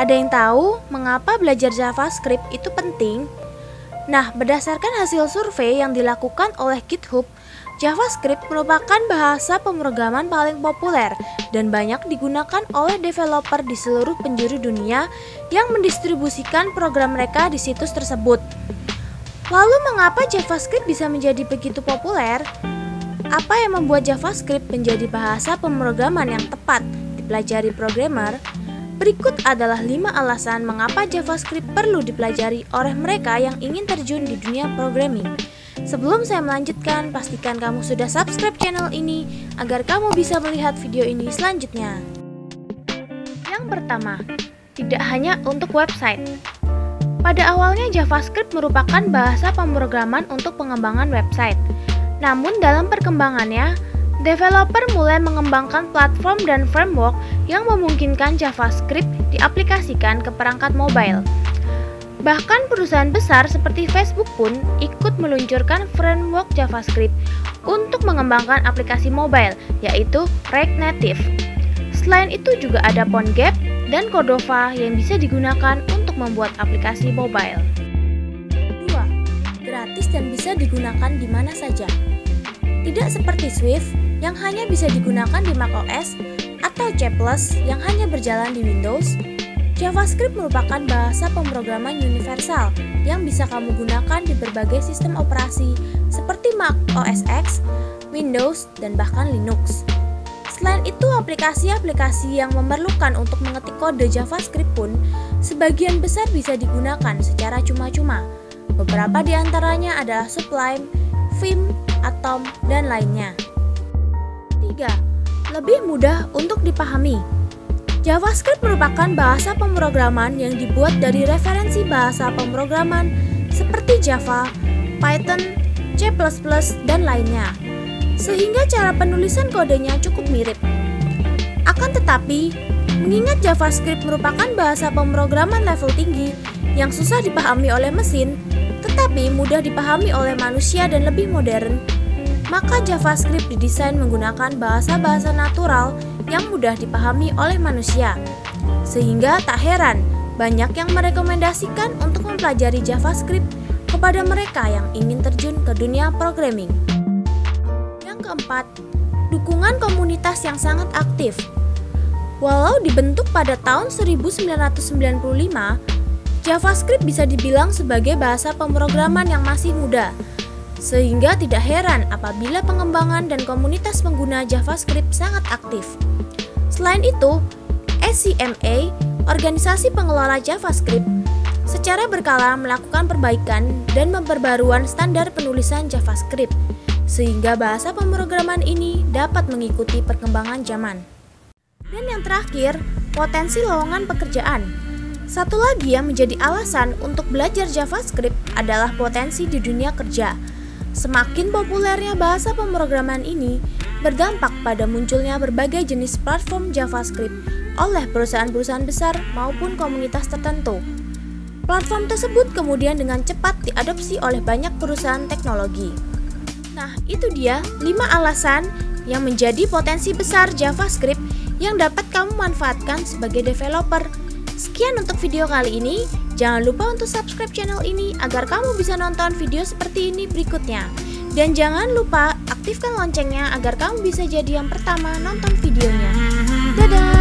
Ada yang tahu mengapa belajar JavaScript itu penting? Nah, berdasarkan hasil survei yang dilakukan oleh GitHub, JavaScript merupakan bahasa pemrograman paling populer dan banyak digunakan oleh developer di seluruh penjuru dunia yang mendistribusikan program mereka di situs tersebut. Lalu mengapa JavaScript bisa menjadi begitu populer? Apa yang membuat JavaScript menjadi bahasa pemrograman yang tepat dipelajari programmer? Berikut adalah 5 alasan mengapa JavaScript perlu dipelajari oleh mereka yang ingin terjun di dunia programming. Sebelum saya melanjutkan, pastikan kamu sudah subscribe channel ini agar kamu bisa melihat video ini selanjutnya. Yang pertama, tidak hanya untuk website. Pada awalnya JavaScript merupakan bahasa pemrograman untuk pengembangan website. Namun dalam perkembangannya, developer mulai mengembangkan platform dan framework yang memungkinkan JavaScript diaplikasikan ke perangkat mobile. Bahkan perusahaan besar seperti Facebook pun ikut meluncurkan framework JavaScript untuk mengembangkan aplikasi mobile, yaitu React Native. Selain itu juga ada PhoneGap dan Cordova yang bisa digunakan untuk membuat aplikasi mobile. 2. Gratis dan bisa digunakan di mana saja. Tidak seperti Swift yang hanya bisa digunakan di macOS atau C++ yang hanya berjalan di Windows, JavaScript merupakan bahasa pemrograman universal yang bisa kamu gunakan di berbagai sistem operasi seperti Mac OS X, Windows, dan bahkan Linux. Selain itu, aplikasi-aplikasi yang memerlukan untuk mengetik kode JavaScript pun sebagian besar bisa digunakan secara cuma-cuma. Beberapa di antaranya adalah Sublime, Vim, Atom, dan lainnya. 3. Lebih mudah untuk dipahami. JavaScript merupakan bahasa pemrograman yang dibuat dari referensi bahasa pemrograman seperti Java, Python, C++, dan lainnya, sehingga cara penulisan kodenya cukup mirip. Akan tetapi, mengingat JavaScript merupakan bahasa pemrograman level tinggi yang susah dipahami oleh mesin, tetapi mudah dipahami oleh manusia dan lebih modern, maka JavaScript didesain menggunakan bahasa-bahasa natural yang mudah dipahami oleh manusia. Sehingga tak heran banyak yang merekomendasikan untuk mempelajari JavaScript kepada mereka yang ingin terjun ke dunia programming. Yang keempat, dukungan komunitas yang sangat aktif. Walau dibentuk pada tahun 1995, JavaScript bisa dibilang sebagai bahasa pemrograman yang masih muda. Sehingga tidak heran apabila pengembangan dan komunitas pengguna JavaScript sangat aktif. Selain itu, SCMA, organisasi pengelola JavaScript, secara berkala melakukan perbaikan dan pembaruan standar penulisan JavaScript, sehingga bahasa pemrograman ini dapat mengikuti perkembangan zaman. Dan yang terakhir, potensi lowongan pekerjaan. Satu lagi yang menjadi alasan untuk belajar JavaScript adalah potensi di dunia kerja. Semakin populernya bahasa pemrograman ini berdampak pada munculnya berbagai jenis platform JavaScript oleh perusahaan-perusahaan besar maupun komunitas tertentu. Platform tersebut kemudian dengan cepat diadopsi oleh banyak perusahaan teknologi. Nah, itu dia 5 alasan yang menjadi potensi besar JavaScript yang dapat kamu manfaatkan sebagai developer. Sekian untuk video kali ini. Jangan lupa untuk subscribe channel ini agar kamu bisa nonton video seperti ini berikutnya. Dan jangan lupa aktifkan loncengnya agar kamu bisa jadi yang pertama nonton videonya. Dadah!